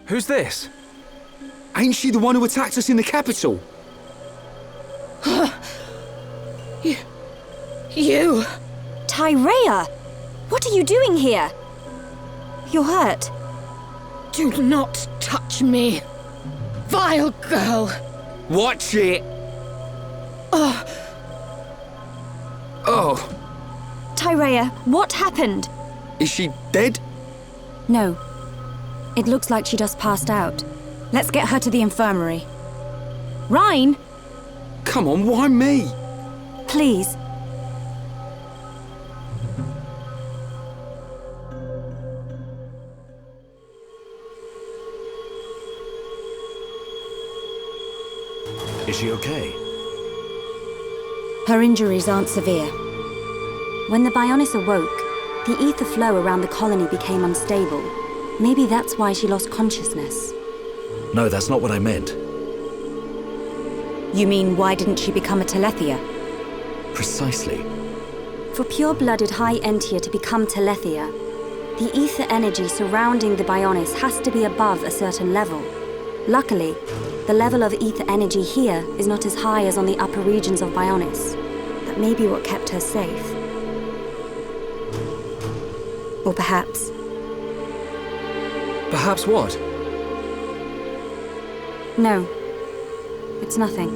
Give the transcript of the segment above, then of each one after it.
Who's this? Ain't she the one who attacked us in the capital? You! Tyrea! What are you doing here? You're hurt. Do not touch me! Vile girl! Watch it! Oh. Tyrea, what happened? Is she dead? No. It looks like she just passed out. Let's get her to the infirmary. Reyn! Come on, why me? Please. Is she okay? Her injuries aren't severe. When the Bionis awoke, the ether flow around the colony became unstable. Maybe that's why she lost consciousness. No, that's not what I meant. You mean, why didn't she become a Telethia? Precisely. For pure-blooded High Entia to become Telethia, the ether energy surrounding the Bionis has to be above a certain level. Luckily, the level of ether energy here is not as high as on the upper regions of Bionis. That may be what kept her safe. Or perhaps... Perhaps what? No. It's nothing.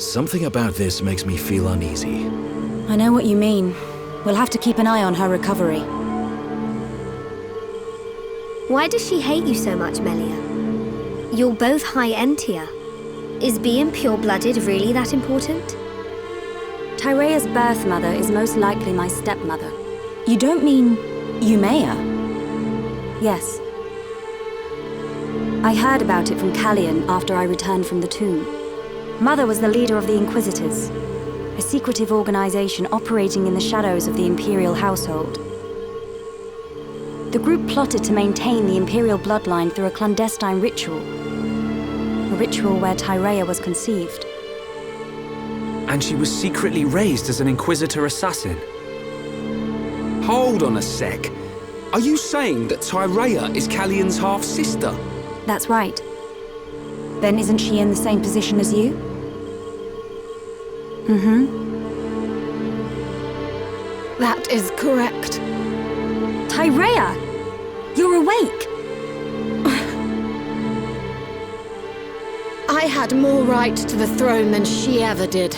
Something about this makes me feel uneasy. I know what you mean. We'll have to keep an eye on her recovery. Why does she hate you so much, Melia? You're both High Entia. Is being pure-blooded really that important? Tyrea's birth mother is most likely my stepmother. You don't mean... Umea? Yes. I heard about it from Callian after I returned from the tomb. Mother was the leader of the Inquisitors, a secretive organization operating in the shadows of the Imperial household. The group plotted to maintain the Imperial bloodline through a clandestine ritual. A ritual where Tyrea was conceived. And she was secretly raised as an Inquisitor assassin. Hold on a sec. Are you saying that Tyrea is Callian's half-sister? That's right. Then isn't she in the same position as you? Mm-hmm. That is correct. Tyrea! You're awake! I had more right to the throne than she ever did.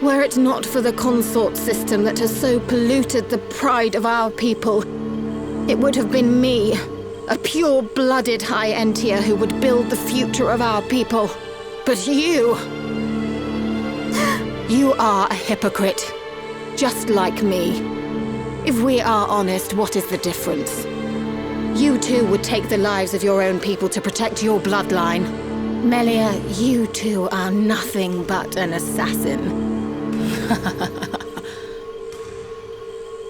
Were it not for the consort system that has so polluted the pride of our people, it would have been me, a pure-blooded High Entia who would build the future of our people. But you... you are a hypocrite. Just like me. If we are honest, what is the difference? You too would take the lives of your own people to protect your bloodline. Melia, you too are nothing but an assassin.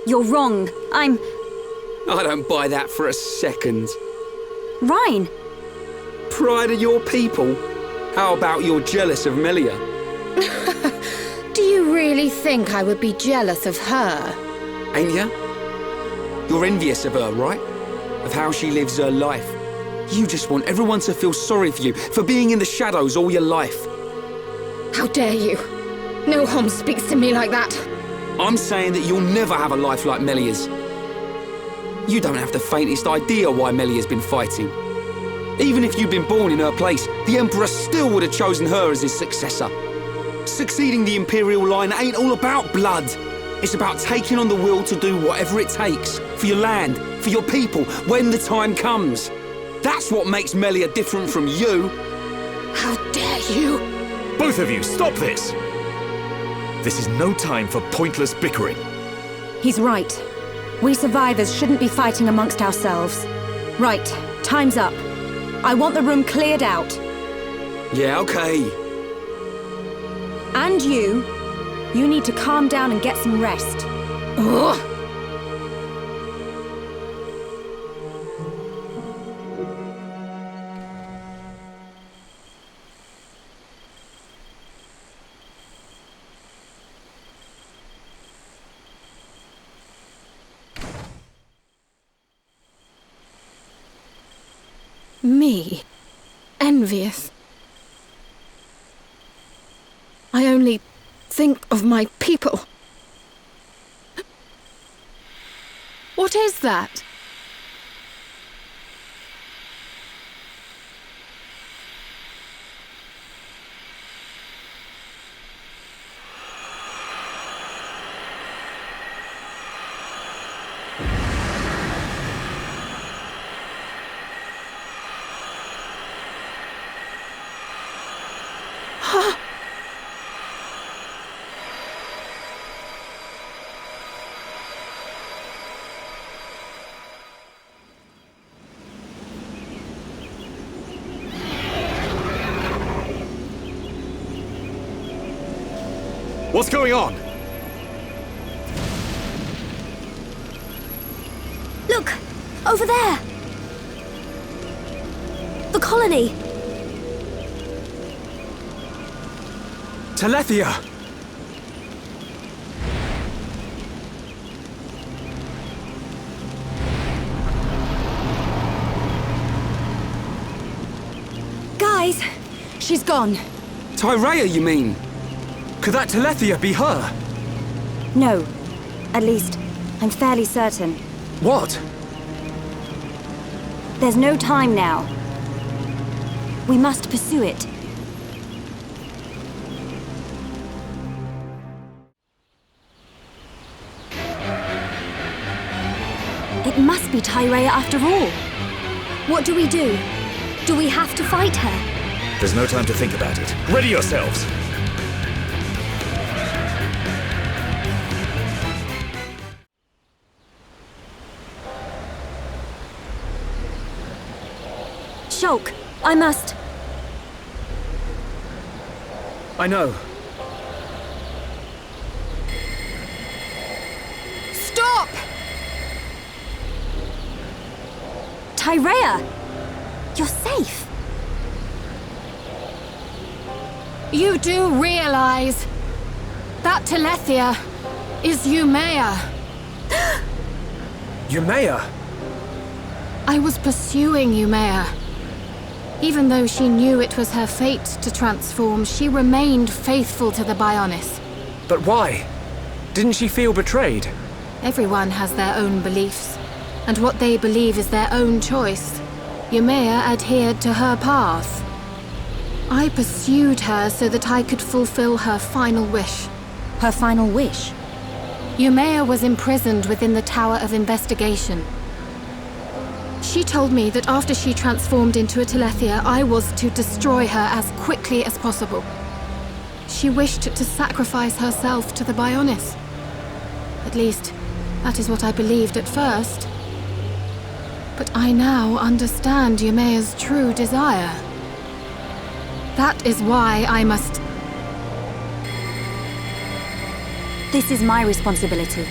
You're wrong. I don't buy that for a second. Reyn! Pride of your people? How about you're jealous of Melia? Do you really think I would be jealous of her? Ain't ya? You're envious of her, right? Of how she lives her life. You just want everyone to feel sorry for you for being in the shadows all your life. How dare you? No Hom speaks to me like that. I'm saying that you'll never have a life like Melia's. You don't have the faintest idea why Melia's been fighting. Even if you'd been born in her place, the Emperor still would have chosen her as his successor. Succeeding the Imperial line ain't all about blood. It's about taking on the will to do whatever it takes for your land, for your people, when the time comes. That's what makes Melia different from you. How dare you? Both of you, stop this! This is no time for pointless bickering. He's right. We survivors shouldn't be fighting amongst ourselves. Right, time's up. I want the room cleared out. Yeah, okay. And you need to calm down and get some rest. Ugh. Me? Envious? I only think of my people. What is that? What's going on? Look! Over there! The colony! Telethia! Guys, she's gone. Tyrea, you mean? Could that Telethia be her? No. At least, I'm fairly certain. What? There's no time now. We must pursue it. It must be Tyrea after all. What do we do? Do we have to fight her? There's no time to think about it. Ready yourselves! Shulk, I must... I know. Stop! Tyrea! You're safe. You do realize that Telethia is Umea. Umea? I was pursuing Umea. Even though she knew it was her fate to transform, she remained faithful to the McGuiness. But why? Didn't she feel betrayed? Everyone has their own beliefs, and what they believe is their own choice. Umea adhered to her path. I pursued her so that I could fulfill her final wish. Her final wish? Umea was imprisoned within the Tower of Investigation. She told me that after she transformed into a Telethia, I was to destroy her as quickly as possible. She wished to sacrifice herself to the McGuiness. At least, that is what I believed at first. But I now understand Umea's true desire. That is why I must... This is my responsibility.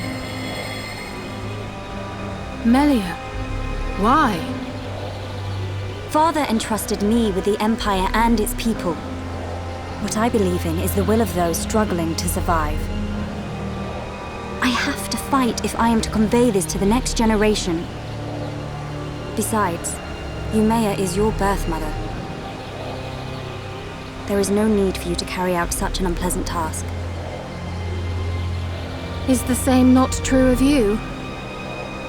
Melia, why? Father entrusted me with the Empire and its people. What I believe in is the will of those struggling to survive. I have to fight if I am to convey this to the next generation. Besides, Umea is your birth mother. There is no need for you to carry out such an unpleasant task. Is the same not true of you?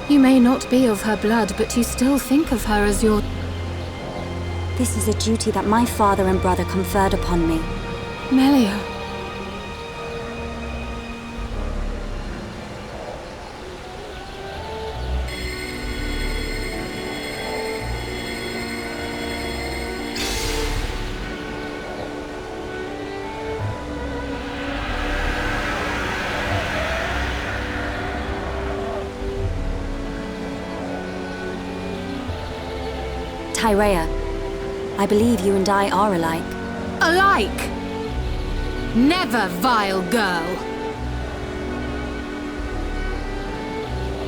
You may not be of her blood, but you still think of her as your... This is a duty that my father and brother conferred upon me. Melia. Tyrea, I believe you and I are alike. Alike? Never, vile girl.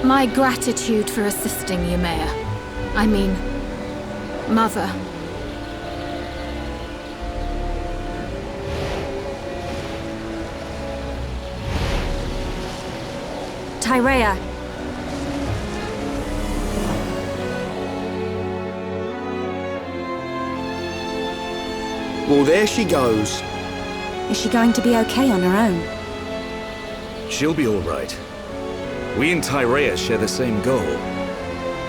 My gratitude for assisting Umea. I mean, Mother. Tyrea. Well, there she goes. Is she going to be okay on her own? She'll be all right. We and Tyrea share the same goal.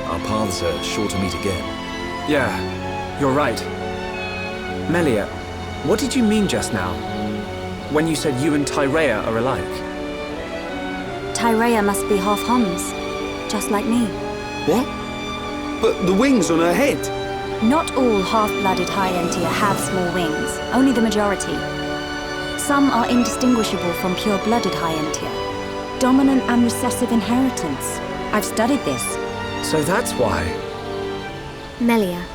Our paths are sure to meet again. Yeah, you're right. Melia, what did you mean just now? When you said you and Tyrea are alike? Tyrea must be half Huns, just like me. What? But the wings on her head? Not all half-blooded High Entia have small wings, only the majority. Some are indistinguishable from pure-blooded High Entia. Dominant and recessive inheritance. I've studied this. So that's why. Melia,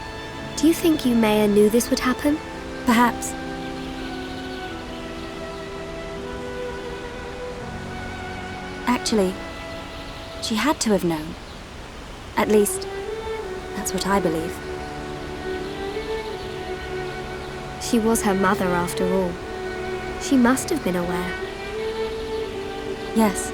do you think Umea knew this would happen? Perhaps. Actually, she had to have known. At least, that's what I believe. She was her mother after all. She must have been aware. Yes.